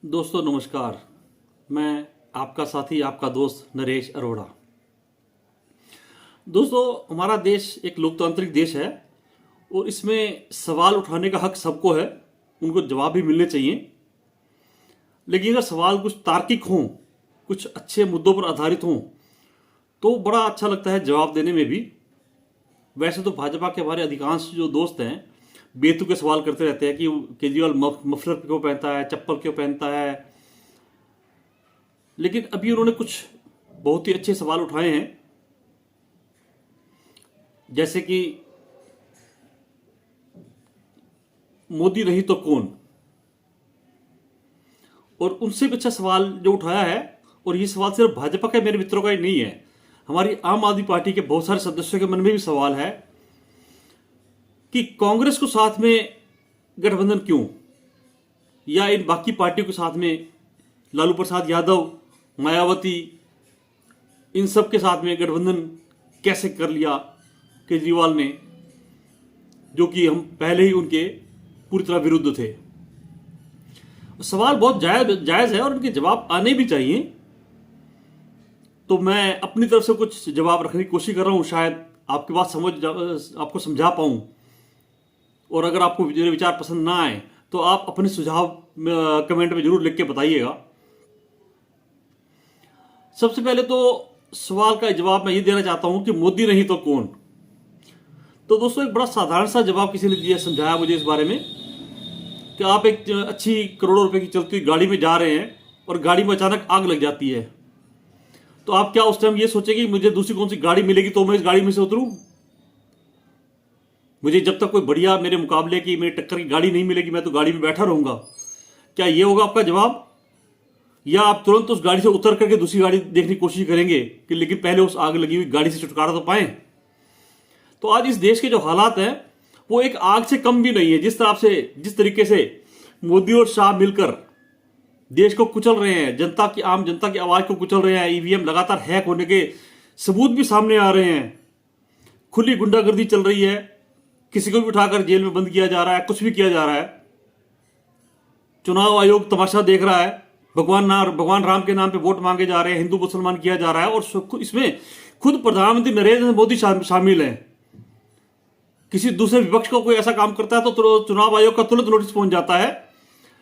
दोस्तों नमस्कार। मैं आपका साथी आपका दोस्त नरेश अरोड़ा। दोस्तों हमारा देश एक लोकतांत्रिक देश है और इसमें सवाल उठाने का हक सबको है, उनको जवाब भी मिलने चाहिए। लेकिन अगर सवाल कुछ तार्किक हों, कुछ अच्छे मुद्दों पर आधारित हों तो बड़ा अच्छा लगता है जवाब देने में भी। वैसे तो भाजपा के हमारे अधिकांश जो दोस्त हैं बेतुके सवाल करते रहते हैं कि केजरीवाल मफलर क्यों पहनता है, चप्पल क्यों पहनता है। लेकिन अभी उन्होंने कुछ बहुत ही अच्छे सवाल उठाए हैं, जैसे कि मोदी नहीं तो कौन। और उनसे भी अच्छा सवाल जो उठाया है, और ये सवाल सिर्फ भाजपा के मेरे मित्रों का ही नहीं है, हमारी आम आदमी पार्टी के बहुत सारे सदस्यों के मन में भी सवाल है कि कांग्रेस को साथ में गठबंधन क्यों, या इन बाकी पार्टियों के साथ में लालू प्रसाद यादव, मायावती, इन सब के साथ में गठबंधन कैसे कर लिया केजरीवाल ने, जो कि हम पहले ही उनके पूरी तरह विरुद्ध थे। सवाल बहुत जायज है और उनके जवाब आने भी चाहिए। तो मैं अपनी तरफ से कुछ जवाब रखने की कोशिश कर रहा हूं, शायद आपकी बात आपको समझा पाऊं। और अगर आपको मेरे विचार पसंद ना आए तो आप अपने सुझाव कमेंट में जरूर लिख के बताइएगा। सबसे पहले तो सवाल का जवाब मैं ये देना चाहता हूं कि मोदी नहीं तो कौन। तो दोस्तों एक बड़ा साधारण सा जवाब किसी ने दिया, समझाया मुझे इस बारे में कि आप एक अच्छी करोड़ों रुपए की चलती हुई गाड़ी में जा रहे हैं और गाड़ी में अचानक आग लग जाती है, तो आप क्या उस टाइम ये सोचेंगे मुझे दूसरी कौन सी गाड़ी मिलेगी तो मैं इस गाड़ी में से उतरूं? मुझे जब तक कोई बढ़िया मेरे मुकाबले की, मेरे टक्कर की गाड़ी नहीं मिलेगी मैं तो गाड़ी में बैठा रहूंगा। क्या ये होगा आपका जवाब? या आप तुरंत उस गाड़ी से उतर करके दूसरी गाड़ी देखने की कोशिश करेंगे कि लेकिन पहले उस आग लगी हुई गाड़ी से छुटकारा तो पाएं? तो आज इस देश के जो हालात हैं वो एक आग से कम भी नहीं है। जिस तरीके से मोदी और शाह मिलकर देश को कुचल रहे हैं, आम जनता की आवाज को कुचल रहे हैं, ईवीएम लगातार हैक होने के सबूत भी सामने आ रहे हैं, खुली गुंडागर्दी चल रही है, किसी को भी उठाकर जेल में बंद किया जा रहा है, कुछ भी किया जा रहा है, चुनाव आयोग तमाशा देख रहा है, भगवान राम के नाम पे वोट मांगे जा रहे हैं, हिंदू मुसलमान किया जा रहा है, और इसमें खुद प्रधानमंत्री नरेंद्र मोदी शामिल है। किसी दूसरे विपक्ष को कोई ऐसा काम करता है तो चुनाव आयोग का तुरंत नोटिस पहुंच जाता है।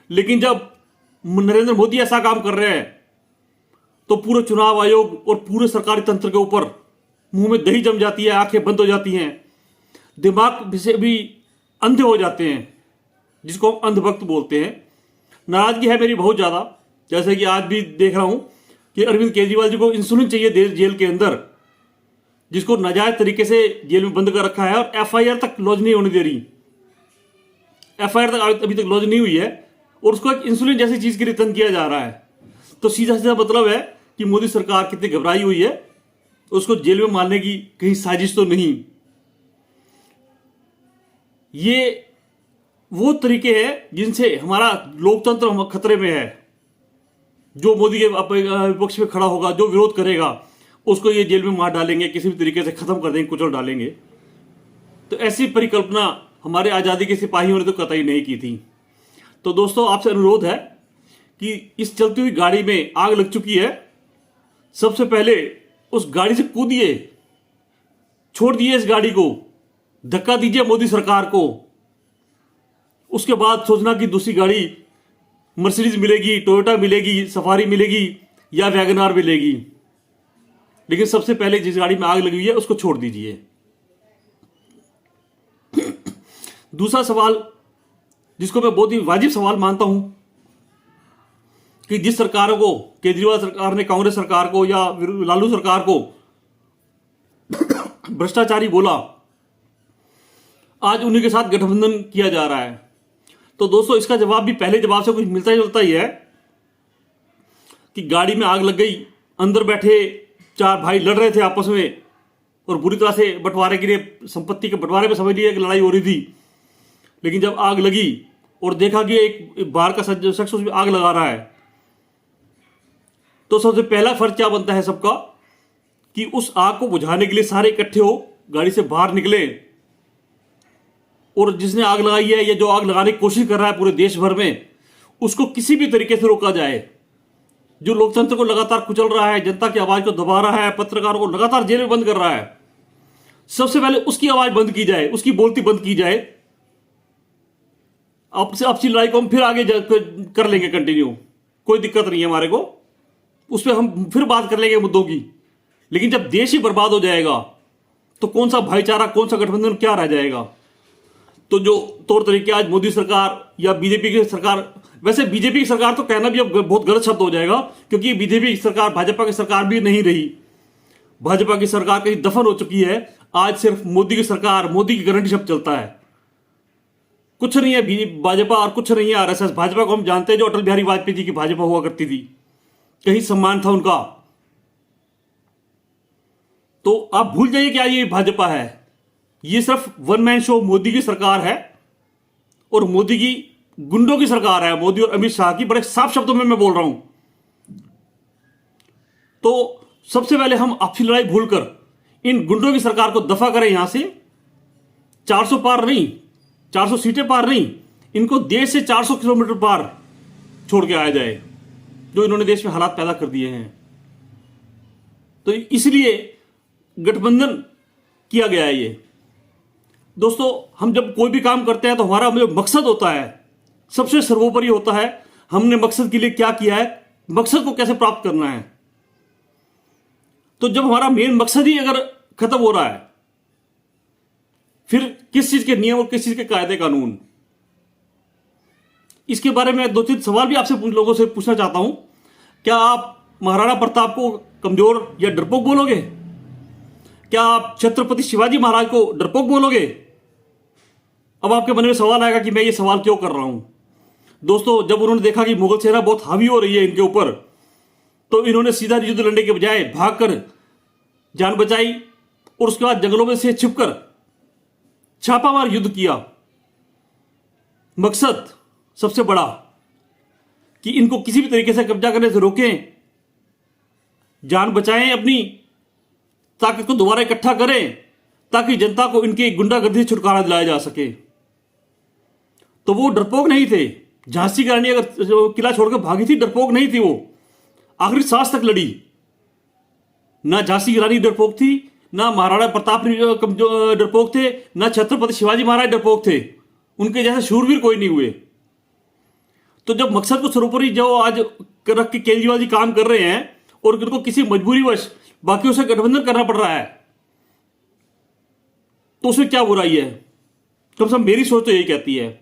लेकिन जब नरेंद्र मोदी ऐसा काम कर रहे हैं तो पूरे चुनाव आयोग और पूरे सरकारी तंत्र के ऊपर मुंह में दही जम जाती है, आंखें बंद हो जाती हैं, दिमाग से भी अंधे हो जाते हैं, जिसको हम अंधभक्त बोलते हैं। नाराजगी है मेरी बहुत ज्यादा, जैसे कि आज भी देख रहा हूं कि अरविंद केजरीवाल जी को इंसुलिन चाहिए जेल के अंदर, जिसको नाजायज तरीके से जेल में बंद कर रखा है और एफआईआर तक लॉन्च नहीं होने दे रही। एफआईआर तक अभी तक लॉन्च नहीं हुई है और उसको एक इंसुलिन जैसी चीज के लिए तंग किया जा रहा है। तो सीधा सीधा मतलब है कि मोदी सरकार कितनी घबराई हुई है, उसको जेल में मारने की कहीं साजिश तो नहीं। ये वो तरीके हैं जिनसे हमारा लोकतंत्र खतरे में है। जो मोदी के विपक्ष में खड़ा होगा, जो विरोध करेगा, उसको ये जेल में मार डालेंगे, किसी भी तरीके से खत्म कर देंगे, कुचल डालेंगे। तो ऐसी परिकल्पना हमारे आजादी के सिपाहियों ने तो कतई नहीं की थी। तो दोस्तों आपसे अनुरोध है कि इस चलती हुई गाड़ी में आग लग चुकी है, सबसे पहले उस गाड़ी से कूदिए, छोड़ दिए इस गाड़ी को, धक्का दीजिए मोदी सरकार को। उसके बाद सोचना कि दूसरी गाड़ी मर्सिडीज मिलेगी, टोयोटा मिलेगी, सफारी मिलेगी या वैगनार मिलेगी। लेकिन सबसे पहले जिस गाड़ी में आग लगी हुई है उसको छोड़ दीजिए। दूसरा सवाल जिसको मैं बहुत ही वाजिब सवाल मानता हूं कि जिस सरकारों को, केजरीवाल सरकार ने कांग्रेस सरकार को या लालू सरकार को भ्रष्टाचारी बोला, आज उन्हीं के साथ गठबंधन किया जा रहा है। तो दोस्तों इसका जवाब भी पहले जवाब से कुछ मिलता जुलता ही है कि गाड़ी में आग लग गई, अंदर बैठे चार भाई लड़ रहे थे आपस में और बुरी तरह से बंटवारे के लिए, संपत्ति के बंटवारे में समझ लिया कि लड़ाई हो रही थी। लेकिन जब आग लगी और देखा कि एक बाहर का शख्स उसमें आग लगा रहा है, तो सबसे पहला फर्ज क्या बनता है सबका कि उस आग को बुझाने के लिए सारे इकट्ठे हो, गाड़ी से बाहर निकले और जिसने आग लगाई है या जो आग लगाने की कोशिश कर रहा है पूरे देश भर में, उसको किसी भी तरीके से रोका जाए। जो लोकतंत्र को लगातार कुचल रहा है, जनता की आवाज को दबा रहा है, पत्रकारों को लगातार जेल में बंद कर रहा है, सबसे पहले उसकी आवाज बंद की जाए, उसकी बोलती बंद की जाए। आपसी लड़ाई को हम फिर आगे कर लेंगे कंटिन्यू, कोई दिक्कत नहीं है हमारे को, उस पर हम फिर बात कर लेंगे मुद्दों की। लेकिन जब देश ही बर्बाद हो जाएगा तो कौन सा भाईचारा, कौन सा गठबंधन, क्या रह जाएगा? तो जो तौर तरीके आज मोदी सरकार या बीजेपी की सरकार, वैसे बीजेपी की सरकार तो कहना भी अब बहुत गलत शब्द हो जाएगा, क्योंकि बीजेपी की सरकार भाजपा की सरकार भी नहीं रही। भाजपा की सरकार कहीं दफन हो चुकी है। आज सिर्फ मोदी की सरकार, मोदी की गारंटी शब्द चलता है। कुछ नहीं है भाजपा और कुछ नहीं है आरएसएस। भाजपा को हम जानते हैं, जो अटल बिहारी वाजपेयी जी की भाजपा हुआ करती थी, कहीं सम्मान था उनका। तो आप भूल जाइए क्या ये भाजपा है। ये सिर्फ वन मैन शो मोदी की सरकार है और मोदी की गुंडों की सरकार है, मोदी और अमित शाह की। बड़े साफ शब्दों में मैं बोल रहा हूं। तो सबसे पहले हम आपसी लड़ाई भूलकर इन गुंडों की सरकार को दफा करें यहां से। 400 पार नहीं, 400 सीटें पार नहीं, इनको देश से 400 किलोमीटर पार छोड़ के आया जाए, जो इन्होंने देश में हालात पैदा कर दिए हैं। तो इसलिए गठबंधन किया गया है ये। दोस्तों, हम जब कोई भी काम करते हैं तो हमारा जो मकसद होता है सबसे सर्वोपरि होता है। हमने मकसद के लिए क्या किया है, मकसद को कैसे प्राप्त करना है। तो जब हमारा मेन मकसद ही अगर खत्म हो रहा है, फिर किस चीज के नियम और किस चीज के कायदे कानून। इसके बारे में 2-3 सवाल भी आपसे लोगों से पूछना चाहता हूं। क्या आप महाराणा प्रताप को कमजोर या डरपोक बोलोगे? क्या आप छत्रपति शिवाजी महाराज को डरपोक बोलोगे? अब आपके मन में सवाल आएगा कि मैं ये सवाल क्यों कर रहा हूं। दोस्तों, जब उन्होंने देखा कि मुगल सेना बहुत हावी हो रही है इनके ऊपर, तो इन्होंने सीधा युद्ध लड़ने के बजाय भागकर जान बचाई और उसके बाद जंगलों में से छिपकर छापामार युद्ध किया। मकसद सबसे बड़ा कि इनको किसी भी तरीके से कब्जा करने से रोकें, जान बचाएं अपनी, ताकत को दोबारा इकट्ठा करें, ताकि जनता को इनकी गुंडागर्दी से छुटकारा दिलाया जा सके। तो वो डरपोक नहीं थे। झांसी की रानी अगर किला छोड़कर भागी थी, डरपोक नहीं थी। वो आखिरी सांस तक लड़ी। ना झांसी की रानी डरपोक थी, ना महाराणा प्रताप डरपोक थे, ना छत्रपति शिवाजी महाराज डरपोक थे। उनके जैसे शूरवीर कोई नहीं हुए। तो जब मकसद को सर्वोपरि जो आज रख के केजरीवाल जी काम कर रहे हैं और उनको किसी मजबूरीवश बाकियों से गठबंधन करना पड़ रहा है, तो उसमें क्या बुराई है? कम से कम मेरी सोच तो यही कहती है।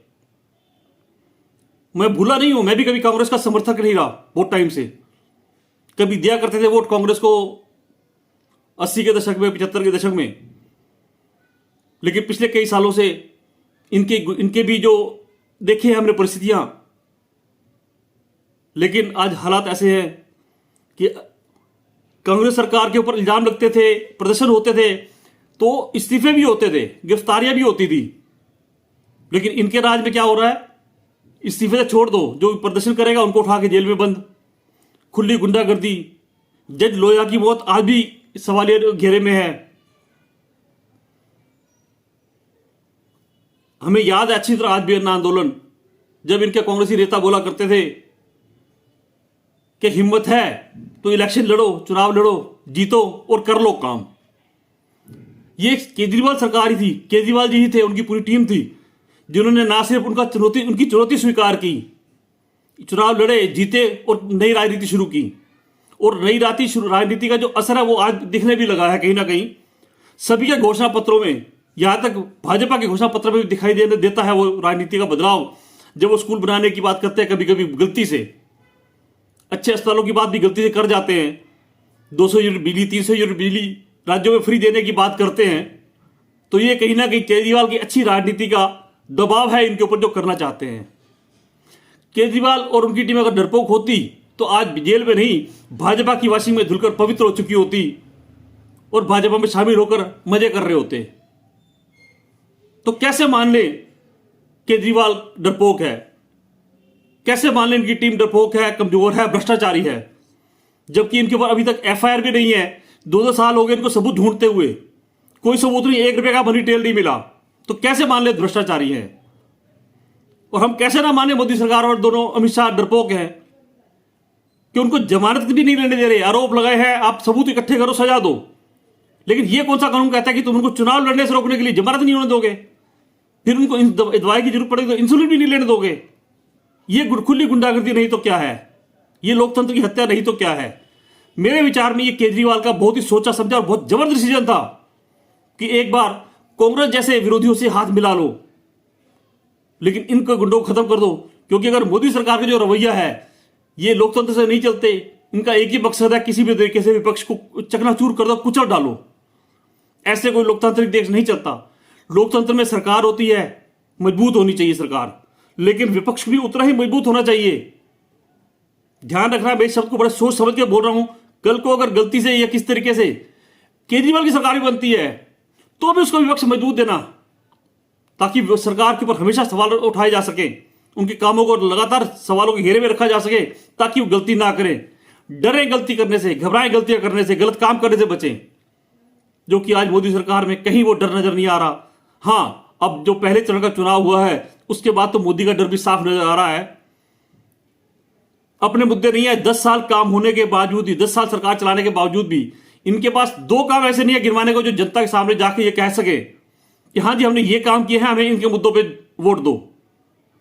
मैं भूला नहीं हूं, मैं भी कभी कांग्रेस का समर्थक नहीं रहा बहुत टाइम से। कभी दिया करते थे वोट कांग्रेस को 80 के दशक में, 75 के दशक में। लेकिन पिछले कई सालों से इनके भी जो देखे हमने परिस्थितियां, लेकिन आज हालात ऐसे हैं कि कांग्रेस सरकार के ऊपर इल्जाम लगते थे, प्रदर्शन होते थे, तो इस्तीफे भी होते थे, गिरफ्तारियां भी होती थी। लेकिन इनके राज में क्या हो रहा है? इस्तीफे से छोड़ दो, जो प्रदर्शन करेगा उनको उठा के जेल में बंद, खुली गुंडागर्दी। जज लोया की मौत आज भी सवालिया घेरे में है। हमें याद है अच्छी तरह आज भी अन्ना आंदोलन, जब इनके कांग्रेसी नेता बोला करते थे कि हिम्मत है तो इलेक्शन लड़ो, चुनाव लड़ो, जीतो और कर लो काम। ये केजरीवाल सरकार ही थी, केजरीवाल जी ही थे, उनकी पूरी टीम थी, जिन्होंने ना सिर्फ उनकी चुनौती स्वीकार की, चुनाव लड़े, जीते और नई राजनीति शुरू की। और नई राजनीति का जो असर है वो आज दिखने भी लगा है कहीं ना कहीं। सभी के घोषणा पत्रों में, यहां तक भाजपा के घोषणा पत्र में भी दिखाई देता है वो राजनीति का बदलाव। जब वो स्कूल बनाने की बात करते हैं, कभी कभी गलती से, अच्छे अस्पतालों की बात भी गलती से कर जाते हैं, 200 यूनिट बिजली, 300 यूनिट बिजली राज्यों में फ्री देने की बात करते हैं, तो ये कहीं ना कहीं केजरीवाल की अच्छी राजनीति का दबाव है इनके ऊपर, जो करना चाहते हैं। केजरीवाल और उनकी टीम अगर डरपोक होती तो आज जेल में नहीं, भाजपा की वाशी में धुलकर पवित्र हो चुकी होती और भाजपा में शामिल होकर मजे कर रहे होते। तो कैसे मान ले केजरीवाल डरपोक है? कैसे मान ले इनकी टीम डरपोक है, कमजोर है, भ्रष्टाचारी है, जबकि इनके ऊपर अभी तक एफआईआर भी नहीं है। 2-2 साल हो गए इनको सबूत ढूंढते हुए, कोई सबूत नहीं, 1 रुपए का मनी टेल नहीं मिला। तो कैसे मान ले भ्रष्टाचारी है? और हम कैसे ना माने मोदी सरकार और दोनों अमित शाह डरपोक हैं कि उनको जमानत भी नहीं लेने दे रहे, आरोप लगाए हैं, आप सबूत इकट्ठे करो, सजा दो। लेकिन ये कौन सा कानून कहता है कि तुम उनको चुनाव लड़ने से रोकने के लिए जमानत नहीं होने दोगे, फिर उनको दवाई की जरूरत पड़ेगी तो इंसुलिन भी नहीं लेने दोगे? ये खुली गुंडागर्दी नहीं तो क्या है? ये लोकतंत्र की हत्या नहीं तो क्या है? मेरे विचार में ये केजरीवाल का बहुत ही सोचा समझा और बहुत जबरदस्त डिसीजन था कि एक बार कांग्रेस जैसे विरोधियों से हाथ मिला लो, लेकिन इनको गुंडों को खत्म कर दो। क्योंकि अगर मोदी सरकार का जो रवैया है, ये लोकतंत्र से नहीं चलते। इनका एक ही मकसद है, किसी भी तरीके से विपक्ष को चकनाचूर कर दो, कुचल डालो। ऐसे कोई लोकतांत्रिक देश नहीं चलता। लोकतंत्र में सरकार होती है, मजबूत होनी चाहिए सरकार, लेकिन विपक्ष भी उतना ही मजबूत होना चाहिए। ध्यान रखना, मैं इस शब्द को बड़े सोच समझ के बोल रहा हूं। कल को अगर गलती से या किस तरीके से केजरीवाल की सरकार भी बनती है तो भी उसको विपक्ष मजबूत देना, ताकि सरकार के ऊपर हमेशा सवाल उठाए जा सके, उनके कामों को लगातार सवालों के घेरे में रखा जा सके, ताकि वो गलती ना करें, डरे गलती करने से, घबराएं गलतियां करने से, गलत काम करने से बचें। जो कि आज मोदी सरकार में कहीं वो डर नजर नहीं आ रहा। हां, अब जो पहले चरण का चुनाव हुआ है उसके बाद तो मोदी का डर भी साफ नजर आ रहा है। अपने मुद्दे नहीं है, 10 साल काम होने के बावजूद भी, 10 साल सरकार चलाने के बावजूद भी इनके पास 2 काम ऐसे नहीं है गिनवाने को जो जनता के सामने जाके ये कह सके कि हाँ जी हमने ये काम किए हैं, हमें इनके मुद्दों पे वोट दो।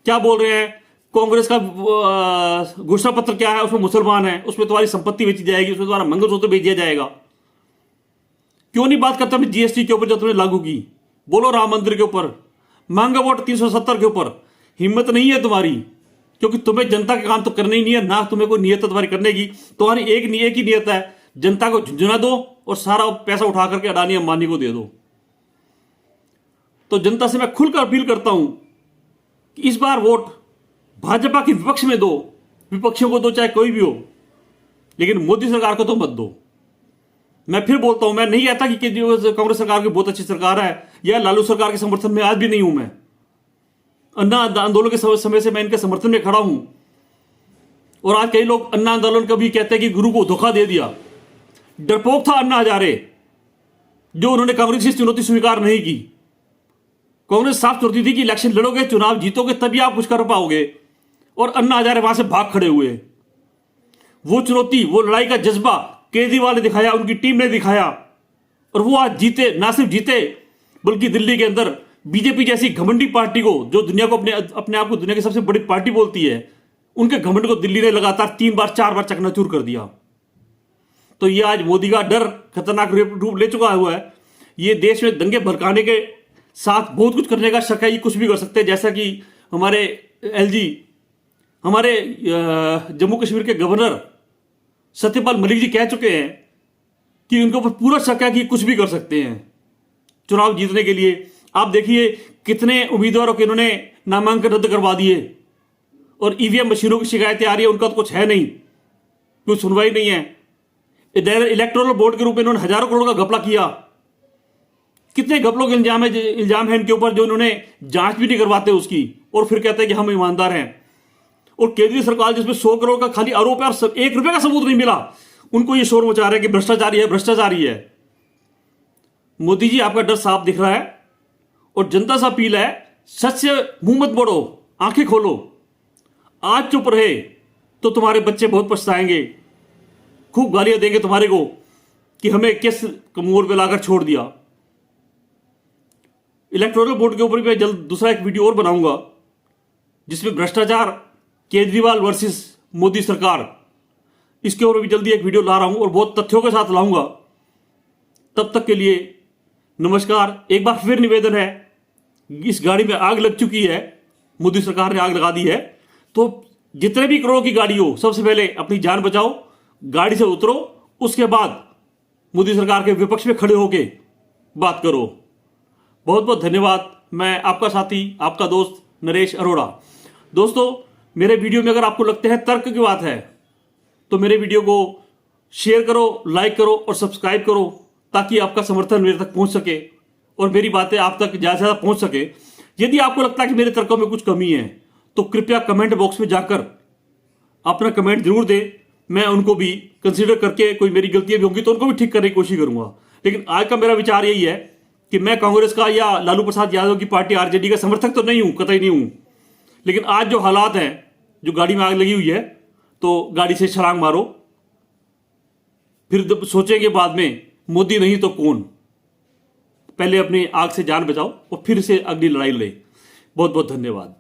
क्या बोल रहे हैं? कांग्रेस का घोषणा पत्र क्या है? उसमें मुसलमान है, उसमें तुम्हारी संपत्ति बेची जाएगी, उसमें तुम्हारा मंगलसूत्र बेच दिया जाएगा। क्यों नहीं बात करता अपनी जीएसटी के ऊपर जो तुमने लागू की? बोलो राम मंदिर के ऊपर, मांगा वोट 370 के ऊपर। हिम्मत नहीं है तुम्हारी, क्योंकि तुम्हें जनता के काम तो करने ही नहीं है, ना तुम्हें कोई नियत तुम्हारी करने की। तुम्हारी एक ही नियत है, जनता को झुंझुना दो और सारा पैसा उठा करके अडानी अंबानी को दे दो। तो जनता से मैं खुलकर अपील करता हूं कि इस बार वोट भाजपा के विपक्ष में दो, विपक्षियों को दो, चाहे कोई भी हो, लेकिन मोदी सरकार को तो मत दो। मैं फिर बोलता हूं, मैं नहीं कहता कि कांग्रेस सरकार की बहुत अच्छी सरकार है या लालू सरकार के समर्थन में आज भी नहीं हूं। मैं अन्ना आंदोलन के समय से मैं इनके समर्थन में खड़ा हूं, और आज कई लोग अन्ना आंदोलन का भी कहते हैं कि गुरु को धोखा दे दिया। डरपोक था अन्ना हजारे, जो उन्होंने कांग्रेस की चुनौती स्वीकार नहीं की। कांग्रेस साफ चुनौती थी कि इलेक्शन लड़ोगे, चुनाव जीतोगे, तभी आप कुछ कर पाओगे, और अन्ना हजारे वहां से भाग खड़े हुए। वो चुनौती, वो लड़ाई का जज्बा केजरीवाल ने दिखाया, उनकी टीम ने दिखाया, और वो आज जीते। ना सिर्फ जीते, बल्कि दिल्ली के अंदर बीजेपी जैसी घमंडी पार्टी को, जो दुनिया को अपने आप को दुनिया की सबसे बड़ी पार्टी बोलती है, उनके घमंड को दिल्ली ने लगातार 3 बार 4 बार चकनाचूर कर दिया। तो ये आज मोदी का डर खतरनाक रूप ले चुका हुआ है। ये देश में दंगे भड़काने के साथ बहुत कुछ करने का शक है, ये कुछ भी कर सकते हैं। जैसा कि हमारे एलजी, हमारे जम्मू कश्मीर के गवर्नर सत्यपाल मलिक जी कह चुके हैं कि उनके ऊपर पूरा शक है कि कुछ भी कर सकते हैं चुनाव जीतने के लिए। आप देखिए कितने उम्मीदवारों के इन्होंने नामांकन रद्द करवा दिए, और ईवीएम मशीनों की शिकायतें आ रही है, उनका तो कुछ है नहीं, कोई सुनवाई नहीं है। इलेक्टोरल बोर्ड के रूप में इन्होंने हजारों करोड़ का घपला किया। कितने घपलों के इल्जाम है इनके ऊपर, जो इन्होंने जांच भी नहीं करवाते उसकी, और फिर कहते हैं कि हम ईमानदार हैं। और केंद्रीय सरकार जिसमें 100 करोड़ का खाली आरोप है और 1 रुपए का सबूत नहीं मिला, उनको ये शोर मचा रहे हैं कि भ्रष्टाचारी है, भ्रष्टाचारी है। मोदी जी, आपका डर साफ दिख रहा है, और जनता से अपील है, सच से मुंह मत मोड़ो, आंखें खोलो। आज चुप रहे तो तुम्हारे बच्चे बहुत पछताएंगे, खूब गालियां देंगे तुम्हारे को कि हमें किस मोड़ पे लाकर छोड़ दिया। इलेक्टोरल बोर्ड के ऊपर मैं जल्द दूसरा एक वीडियो और बनाऊंगा, जिसमें भ्रष्टाचार, केजरीवाल वर्सेस मोदी सरकार, इसके ऊपर भी जल्दी एक वीडियो ला रहा हूं, और बहुत तथ्यों के साथ लाऊंगा। तब तक के लिए नमस्कार। एक बार फिर निवेदन है, इस गाड़ी में आग लग चुकी है, मोदी सरकार ने आग लगा दी है, तो जितने भी करोड़ों की गाड़ी हो, सबसे पहले अपनी जान बचाओ, गाड़ी से उतरो, उसके बाद मोदी सरकार के विपक्ष में खड़े होके बात करो। बहुत बहुत धन्यवाद। मैं आपका साथी, आपका दोस्त नरेश अरोड़ा। दोस्तों, मेरे वीडियो में अगर आपको लगता है तर्क की बात है, तो मेरे वीडियो को शेयर करो, लाइक करो और सब्सक्राइब करो, ताकि आपका समर्थन मेरे तक पहुंच सके और मेरी बातें आप तक ज़्यादा से ज़्यादा पहुंच सके। यदि आपको लगता है कि मेरे तर्कों में कुछ कमी है, तो कृपया कमेंट बॉक्स में जाकर अपना कमेंट जरूर दें। मैं उनको भी कंसीडर करके, कोई मेरी गलतियां भी होंगी तो उनको भी ठीक करने की कोशिश करूंगा। लेकिन आज का मेरा विचार यही है कि मैं कांग्रेस का या लालू प्रसाद यादव की पार्टी आरजेडी का समर्थक तो नहीं हूं, कतई नहीं हूं, लेकिन आज जो हालात हैं, जो गाड़ी में आग लगी हुई है, तो गाड़ी से छलांग मारो, फिर सोचेंगे बाद में मोदी नहीं तो कौन। पहले अपनी आग से जान बचाओ और फिर से अगली लड़ाई लड़े। बहुत बहुत धन्यवाद।